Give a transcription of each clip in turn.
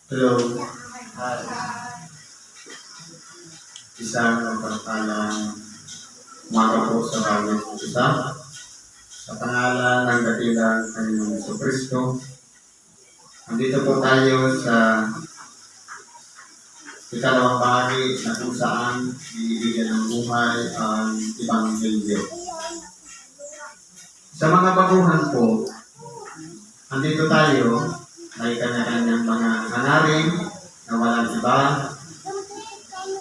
Hello. Isang mapagpalang umaga po sa bawat isa. Sa pangalan ng dakilang Panginoong Jesucristo, nandito po tayo sa ikalawang bahagi na kung saan bibigyan ng buhay ang Ebanghelyo. Sa mga baguhan po, nandito tayo, may kanya-kanyang mga hanarin na walang iba.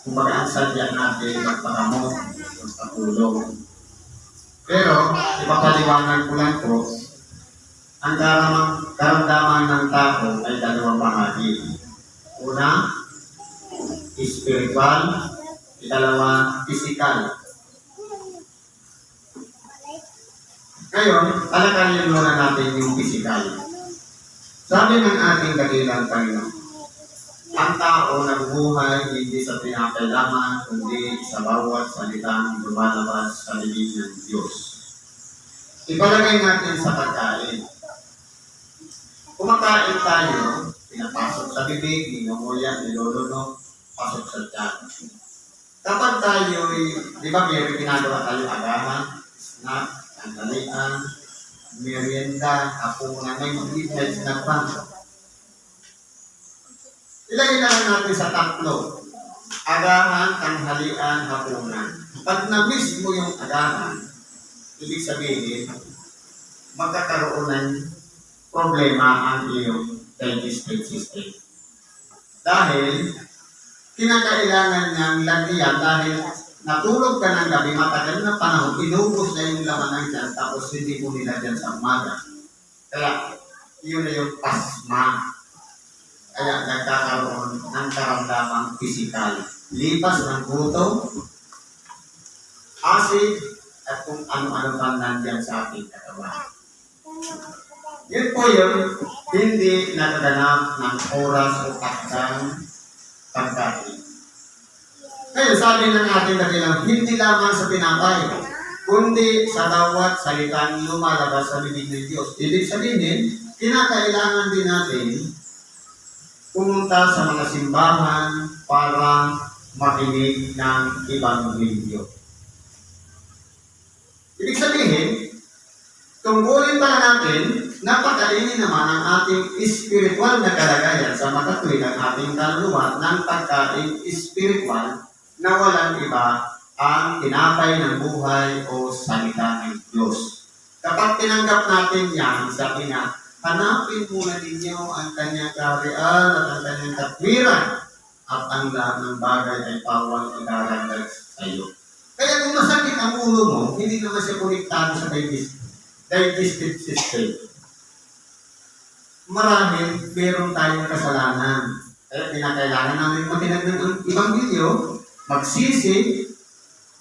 Kumbaga ang sadya natin magpakamot, magpatulong. Pero, ipapaliwanag ko lang po, ang karamdaman ng tao ay dalawang bahagi. Una, spiritual, ikalawa, physical. Ngayon, talakayin muna natin yung physical. Sabi ng ating dakilang Panginoon, ang tao nabubuhay hindi sa pinakailangan, kundi sa bawat salitang lumalabas sa bibig ng Diyos. Ipalagay natin sa pagkain. Kumakain tayo, pinapasok sa bibig, ninunguya, niluluno, pasok sa tiyan. Kapag tayo, di ba may ginagawa tayo agahan, snack, tanghalian, merienda, hapunan, may midnight snack pa. Ilagay lang natin sa tatlo. Agahan, tanghalian, hapunan. Pag na-miss mo yung agahan, ibig sabihin, magkakaroon ng problema ang iyong digestive system. Dahil, kinakailangan niyang lagyan dahil natulog ka ng gabi, matagal na panahon, inubos na yung laman ng tiyan, tapos hindi mo nilagyan sa umaga. Kaya, yun na yung pasma. Kaya nagkakaroon ng karamdamang pisikal. Lipas ng gutom, acid, at kung ano-ano pang nandyan sa ating katawan. Yun po yun, hindi nagaganap ng oras o takdang pagkain. Ngayon, sabi ng ating dakilang, hindi lamang sa pinapay, kundi sa bawat salitang lumalabas sa bibig ng Diyos. Ibig sabihin, kinakailangan din natin pumunta sa mga simbahan para makinig ng Ebanghelyo. Ibig sabihin, tungkulin pala natin, napakainin naman ang ating spiritual na kalagayan sa makatuwid ang ating kaluluwa ng pagkain spiritual na walang iba ang tinapay ng buhay o salita ng Diyos. Kapag tinanggap natin yan, sabi nga, hanapin muna ninyo ang kanyang kaharian at ang kanyang katwiran at ang lahat ng bagay ay pawang idaragdag sa iyo. Kaya kung masakit ang ulo mo, hindi naman siya konektado sa digestive system. Marahil, meron tayong kasalanan. Kaya pinakailangan namin matinag ng Ebanghelyo, magsisi,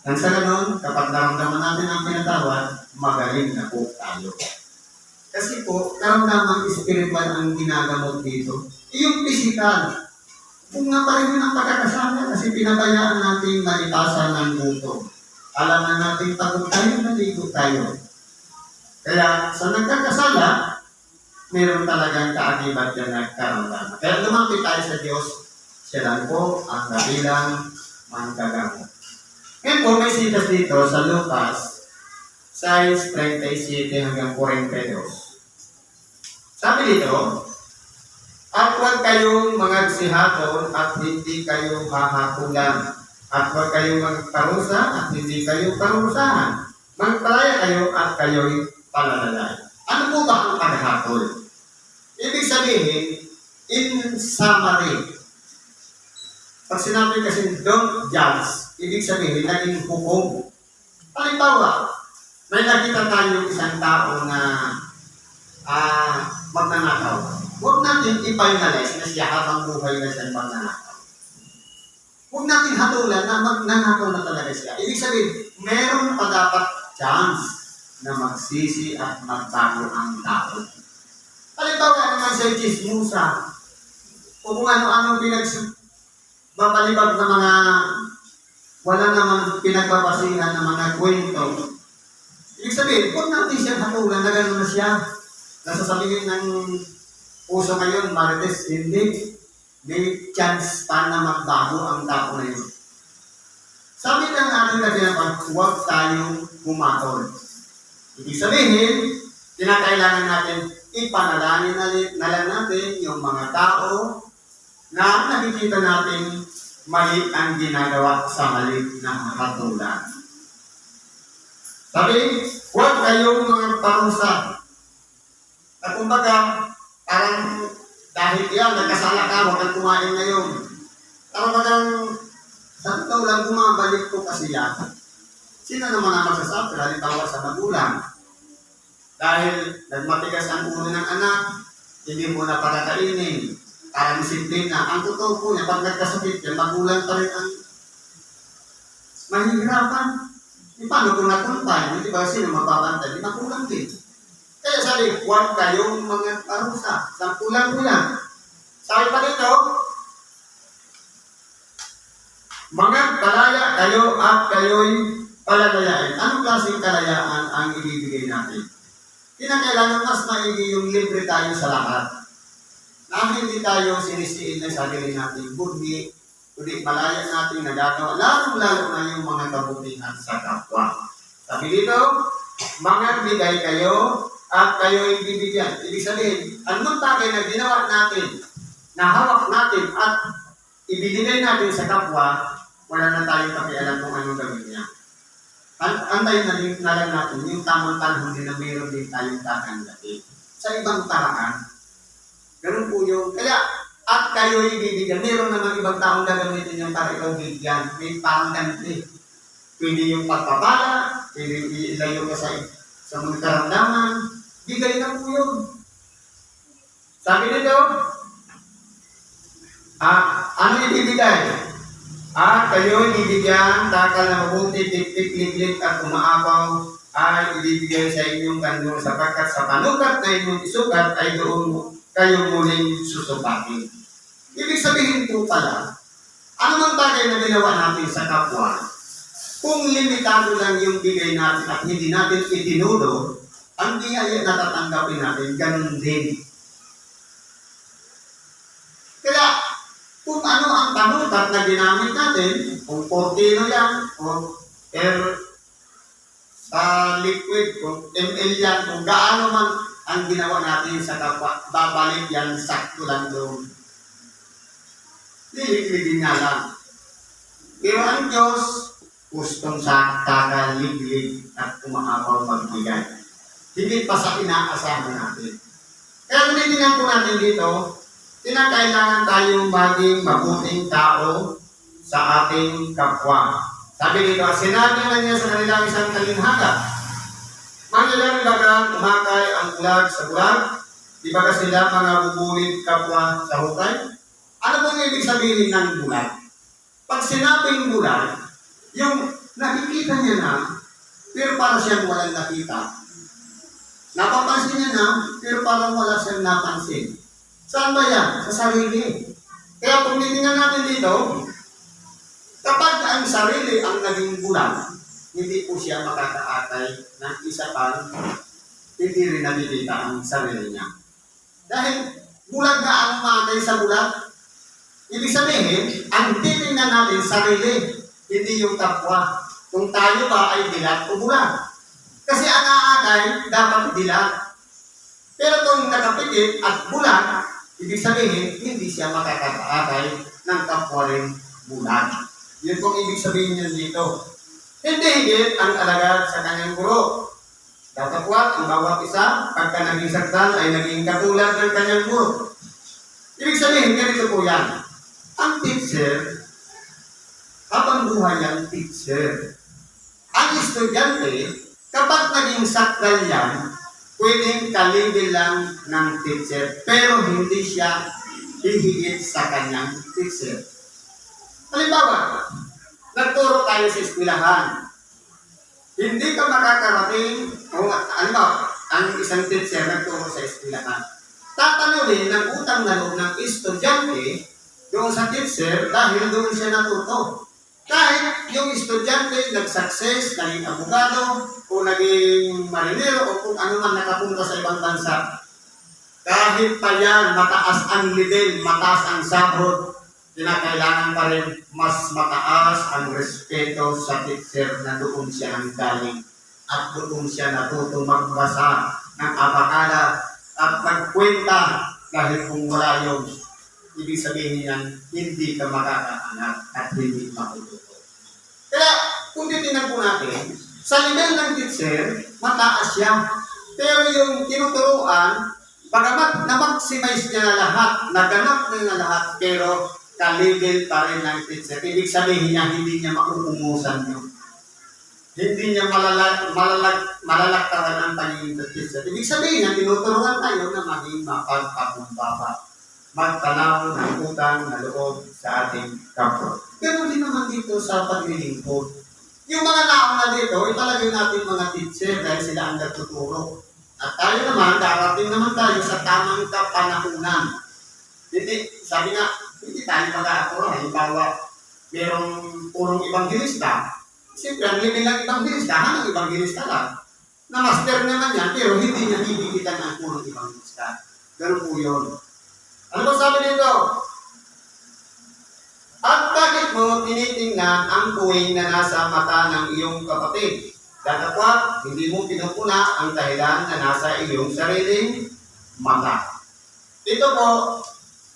nang sa ganon, kapag naramdaman natin ang pinatawad, magaling na po tayo. Kasi po, karamdamang spiritual ang ginagamot dito. Yung physical, kung nga pa rin ang pagkakasala kasi pinabayaan natin malitasan ng gutom. Alam na natin pagod tayo, naligo tayo. Kaya sa nagkakasala, meron talagang kaakibat yan na karamdaman. Kaya lumapit tayo sa Diyos, siya lang po ang dakilang manggagamot. Ngayon po, may sitas dito sa Lucas, size 37 hanggang 42. Sabi dito, at huwag kayong magsihapon at hindi kayo hahatulan. At huwag kayong magparusa at hindi kayo parusahan. Magpalaya kayo at kayo'y palalalay. Ano po ba ang paghatol? Ibig sabihin, in summary, pag sinabi kasi don't judge, ibig sabihin, naging hukom. Halimbawa, may nakita tayo isang tao na magnanakaw. Huwag natin i-finalize na siya habang buhay na siya magnanakaw. Huwag natin hatulan na magnanakaw na talaga siya. Ibig sabihin, meron pa dapat chance na magsisi at magbago ang tao. Halimbawa naman sa chismusa, o kung ano-ano mapalibag na mga wala namang pinagbabasihan ng mga kwento. Ibig sabihin, huwag natin siya hatulan na gano'n na siya. Nasasabihin ng puso ngayon, Marites, hindi. may chance pa na magbago ang tao na yun. Sabi ng ating kaginapan, huwag tayong humatol. Ibig sabihin, kinakailangan natin ipanalangin na lang natin yung mga tao na nakikita natin mali ang ginagawa sa mali na katulad. Sabi, huwag kayong mga parusa. At kumbaga, parang dahil yan, nagkasala ka, huwag kang kumain ngayon. Parang sa totoo lang, bumabalik ko kasi yan. Sino naman ang magsasabi? Halimbawa sa magulang. Dahil nagmatigas ang ulo ng anak, hindi mo na pakakainin. Para disiplina. Ang totoo po niya, pag nagkasakit yan, magulang pa rin ang mahihirapan. E paano kung natuntay? Hindi ba sino mababantay? Di magulang din. Kaya sabi, huwag kayong mga parusa. Sampulan ko yan. Sabi pa dito, mga kalaya kayo at kayo'y palalayain. Anong klaseng kalayaan ang ibibigay natin? Kinakailangan mas maigi yung libre tayo sa lahat. Na hindi tayo sinisiin ng sarili natin, kundi malaya natin nagagawa, lalong-lalo na yung mga kabutihan sa kapwa. Sabi dito, mga bigay kayo at kayo'y bibigyan. Ibig sabihin, anong bagay na ginawa natin, na hawak natin at ibibigay natin sa kapwa, wala na tayong pakialam kung anong gawin niya. Antayin na lang natin yung tamang panahon din na mayroon din tayong tatanggapin. Sa ibang paraan, ganun po yung, kaya, at kayo'y bibigyan. Meron naman ibang taong gagamitin yung para ikaw bigyan. May parang ganito. Pwede yung pagpapala, pwede ilayo ka sa mga karamdaman. Bigay na po yun. Sabi nito, ano ibibigay? Kayo'y ibigyan, takal na mabuti, tik-tik, lik-lik at umaapaw ay ibibigay sa inyong kanyo sapagkat sa panukat na inyong isukat ay doon kayo muling susupatin. Ibig sabihin po pala, ano mang bagay na ginawa natin sa kapwa, kung limitado lang yung bigay natin at hindi natin itinudo, ang biyaya na tatanggapin natin, ganun din. Kaya, kung ano ang panukat na ginamit natin, kung 40 yan, o sa liquid, kung ml yan, kung gaano man ang ginawa natin sa kapwa, babalik yan, sakto lang doon. Liligligin nga lang. Pero ang Diyos, gustong sakta, liglig at umaapaw pagbigay. Hindi pa sa inaasahan natin. Kaya kung titingnan po natin dito, kinakailangan tayong maging mabuting tao sa ating kapwa. Sabi dito, sinabi na niya sa kanilang isang talinhaga, mangilang bagang umakay ang bulag sa bulag, di ba ka sila mga bubulit kapwa sa hukay? Ano bang ibig sabihin ng bulag? Pag sinabing bulag, yung nakikita niya na, pero para siyang walang nakita. Napapansin niya na, pero parang wala siyang napansin. Saan ba yan? Sa sarili. Kaya kung titingnan natin dito, kapag ang sarili ang naging bulag, hindi po siya makakaatay ng isa pang hindi rin nakikita ang sarili niya. Dahil bulag na ang umatay sa bulag. Ibig sabihin, ang titingnan natin sarili, hindi yung kapwa. Kung tayo ba ay dilat o bulag. Kasi ang aatay dapat dilat. Pero kung nakapikit at bulag, ibig sabihin, hindi siya makakaatay ng kapwa rin bulag. Yun pong ibig sabihin niya dito. Hindi higit ang alagad sa kanyang guro. Datapwat, ang bawat isa, pagka naging sakdal, ay naging katulad ng kanyang guro. Ibig sabihin, ganito po yan. Ang teacher, habang buhay ang teacher. Ang estudyante, kapag naging sakdal yan, pwedeng kalibin lang ng teacher, pero hindi siya hihigit sa kanyang teacher. Halimbawa, nagturo tayo sa eskwelahan. Hindi ka makakarating, ang isang teacher nagturo sa eskwelahan. Tatanungin ng utang na loob ng estudyante doon sa teacher dahil doon siya natuto. Kahit yung estudyante nag-success, naging abogado, o naging marinero, o kung ano man nakapunta sa ibang bansa. Kahit pa yan, mataas ang level, mataas ang sahod, kinakailangan pa rin mas mataas ang respeto sa teacher na doon siya ang galing at doon siya natuto magbasa ng abakala at magkwenta dahil kung wala yun, ibig sabihin yan, hindi ka makakaangat at hindi matututo. Kaya kung titingnan po natin, sa level ng teacher, mataas siya. Pero yung tinuturuan, bagamat na-maximize niya na lahat, naganap niya na lahat, pero ka-level pa rin ng teacher. Ibig sabihin niya, hindi niya makuumusan yun. Hindi niya malalaktawan ang pagiging teacher. Ibig sabihin niya, tinuturuan tayo na maging mapagpakumbaba. Magtanaw ng utang na loob sa ating kapwa. Pero din naman dito sa paglilingkod. Yung mga nauna dito, italagay natin mga teacher dahil sila ang nagtuturo. At tayo naman, darating naman tayo sa tamang kapanahunan. Hindi, sabi nga, hindi tayo mag-aaturo. Halimbawa, merong purong ebanghilista. Siyempre, ang level ng ebanghilista, ng ebanghilista lang. Na-master naman yan, pero hindi niya hihigitan ang purong ebanghilista. Ganun po yun. Ano ba sabi dito? At bakit mo tinitingnan ang puwing na nasa mata ng iyong kapatid? Datapwat, hindi mo pinupuna ang dahilan na nasa iyong sariling mata. Ito po,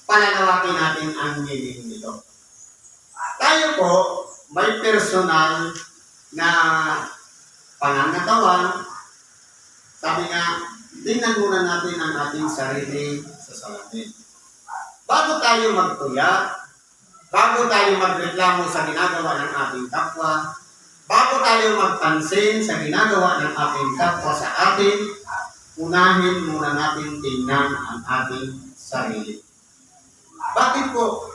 palalawakin natin ang meaning nito. Tayo po, may personal na pangangatawan. Sabi nga, tingnan muna natin ang ating sarili sa salamin. Bago tayo magtuyat, bago tayo magreklamo sa ginagawa ng ating kapwa, bago tayo magpansin sa ginagawa ng ating kapwa sa atin, unahin muna natin tingnan ang ating sarili. Bakit po?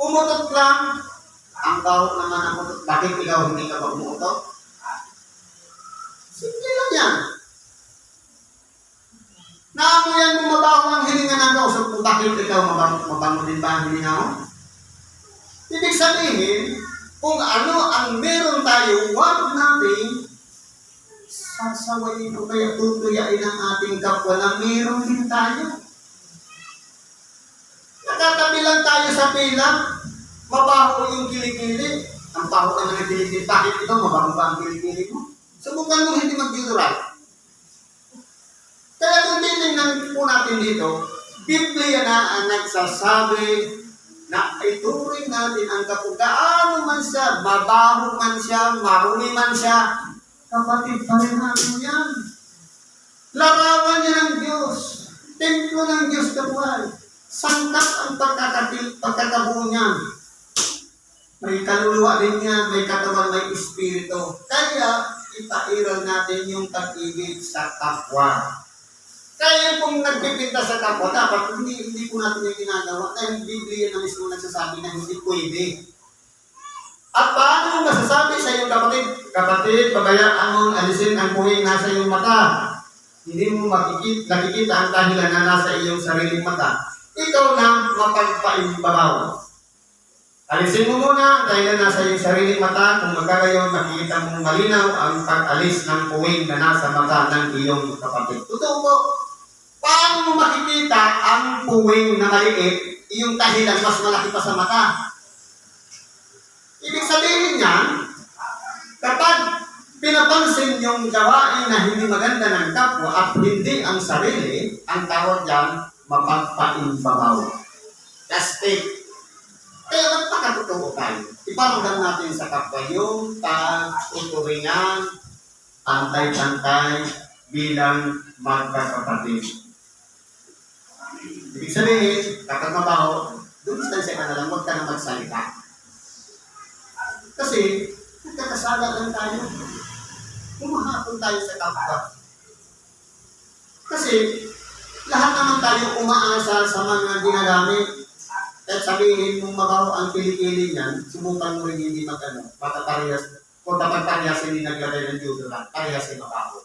Umutot lang, ang kahok naman ang umutot. Bakit ikaw hindi ka ba umutot? Simple lang yan. Naamoyan mo mabaho ang hininga ng kausap mo, bakit ikaw mabango din ba ang hininga mo? Ibig sabihin, kung ano ang meron tayo, huwag natin sasawayin o kaya tutuyain ang ating kapwa na meron din tayo. Nakatabi lang tayo sa pila, mabaho yung kilikili. Ang baho na ng kilikili, bakit ito mabaho ba ang kilikili mo? Subukan mo hindi mag-deodorant. Kaya kung titingnan po natin dito, Biblia na ang nagsasabi na ituring natin ang kapag gaano man siya, mabaho man siya, marumi man siya, kapatid pa rin natin yan. Larawan niya ng Diyos, templo ng Diyos kabuhay, sangkap ang pagkakabuo niya. May kaluluwa din niya, may katawan, may espiritu. Kaya ipairal natin yung pag-ibig sa kapwa. Kaya kung nagpipinta sa kapwa, dapat hindi po natin yung ginagawa. Kaya yung Biblia na mismo nagsasabi na hindi pwede. At paano mo masasabi sa iyong kapatid? Kapatid, pabayaan mong alisin ang puwing nasa iyong mata. Hindi mo nakikita ang dahilan na nasa iyong sariling mata. Ikaw na mapagpaimbabaw. Alisin mo muna ang dahilan nasa iyong sariling mata. Kung magkagayon, makikita mong malinaw ang pag-alis ng puwing na nasa mata ng iyong kapatid. Totoo po. Paano mo makikita ang puwing na maliit, yung dahilan mas malaki pa sa mata? Ibig sabihin niyan, kapag pinapansin yung gawain na hindi maganda ng kapwa at hindi ang sarili, ang tawag diyan, mapagpaimbabaw. Kastig. Kaya magpakatotoo tayo. Iparamdam natin sa kapwa yung pag-uturingan, pantay-pantay bilang magkakapatid. Ibig sabihin, kapag mabaho, dumistansya ka na lang, huwag ka na magsalita. Kasi, nagkakasala lang tayo. Umahapon tayo sa kapwa. Kasi, lahat naman tayo umaasa sa mga ginagamit. At sabihin mong mabaho ang kilikili niyan, subukan mo rin hindi magano. Pataparehas, kung dapat parehas hindi naglagay ng deodorant, parehas ay mabaho.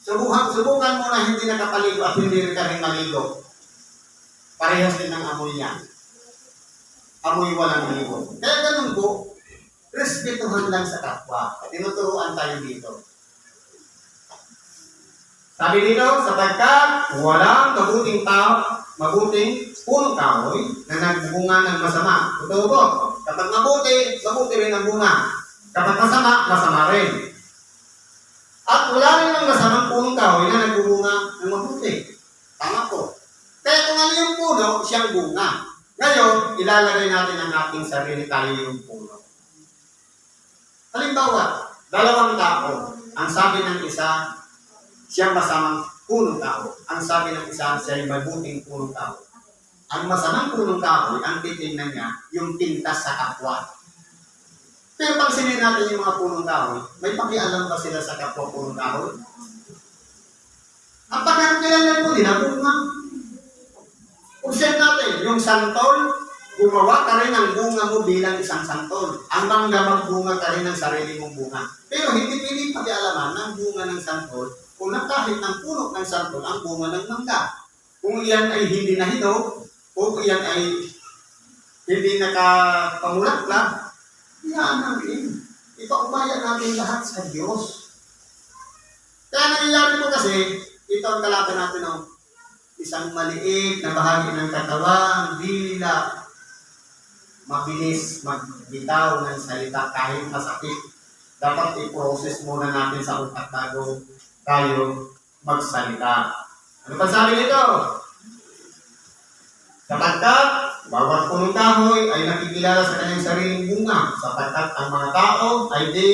Subukan mo na hindi nakapaligo at hindi rin ka rin maligo. Parehas din ang amoy niya. Amoy walang ligo. Kaya ganun po, respetuhan lang sa kapwa. Tinuturuan tayo dito. Sabi dito, sapagkat walang mabuting punong kahoy na nagbunga ng masama. Totoo po. Kapag mabuti, mabuti rin ang bunga. Kapag masama, masama rin. At wala rin ang masamang punong kahoy na nagbunga ng mabuti. Tama po. Kaya kung ano yung puno, siyang bunga. Ngayon, ilalagay natin ang ating sarili tayo yung puno. Halimbawa, dalawang tao. Ang sabi ng isa, siyang masamang punong tao. Ang sabi ng isa, siya yung mabuting punong tao. Ang masamang punong tao, ang titingnan niya, yung pintas sa kapwa. Pero pag sinin natin yung mga punong tao, may pakialam ba sila sa kapwa punong tao? Ang pagkakailan po din, ang bunga. Observe natin, yung santol, gumawa ka rin ng bunga mo bilang isang santol. Ang mangga magbunga ka rin ng sarili mong bunga. Pero hindi piling pakialaman ng bunga ng santol kung kahit ng puno ng santol ang bunga ng mangga. Kung iyan ay hindi nahinog, o iyan ay hindi nakapamulaklak, yan natin. Ipaubaya natin lahat sa Diyos. Kaya nangyayari po kasi, ito ang talata natin ng isang maliit na bahagi ng katawan, dila, mabilis magbitaw ng salita kahit masakit. Dapat i-process muna natin sa utak bago tayo magsalita. Ano pa sabi nito? Sapagkat bawat punong kahoy ay nakikilala sa kanyang sariling bunga, sapagkat ang mga tao ay di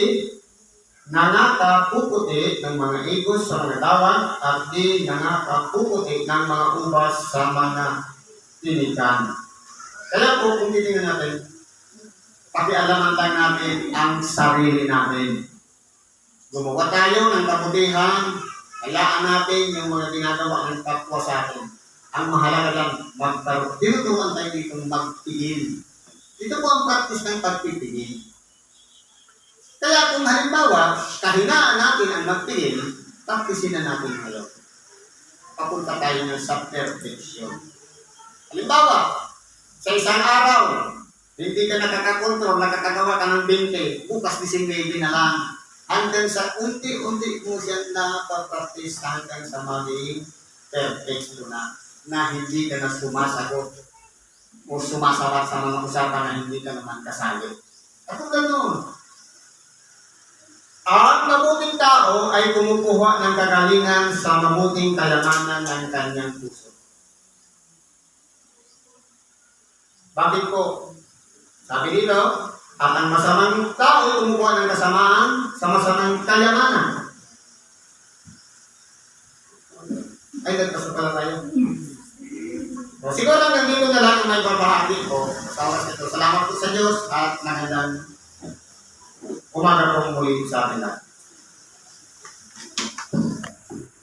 nangakapuputi ng mga igos sa mga dawan at di nangakapuputi ng mga ubas sa mga tinikan. Kaya po, kung titingnan natin, pakialaman tayo natin ang sarili natin. Gumawa tayo ng kabutihan, hayaan natin yung mga ginagawa ng kapwa sa atin. Ang mahalaga lang, tinuturuan tayo dito magpigil. Ito po ang practice ng pagpipigil. Kaya kung halimbawa, kahinaan natin ang magpigil, practicein na natin ngayon. Papunta tayo sa perfection. Halimbawa, sa isang araw, hindi ka nakakakontrol, nakakagawa ka ng 20, bukas 19 na lang. Hanggang sa unti-unti mo siya napapractice hanggang sa maging perfection na hindi ka na sumasagot o sumasabat sa mga usapan na hindi ka naman kasali. At kung gano'n, ang mabuting tao ay kumukuha ng kagalingan sa mabuting kayamanan ng kanyang puso. Bakit po? Sabi dito, at ang masamang tao ay kumukuha ng kasamaan sa masamang kayamanan. Ay, nagpasok pala tayo. So, siguro hanggang dito na lang ang may babahagi ko sa oras ito. Salamat po sa Diyos at magandang umaga po muli sa atin lahat.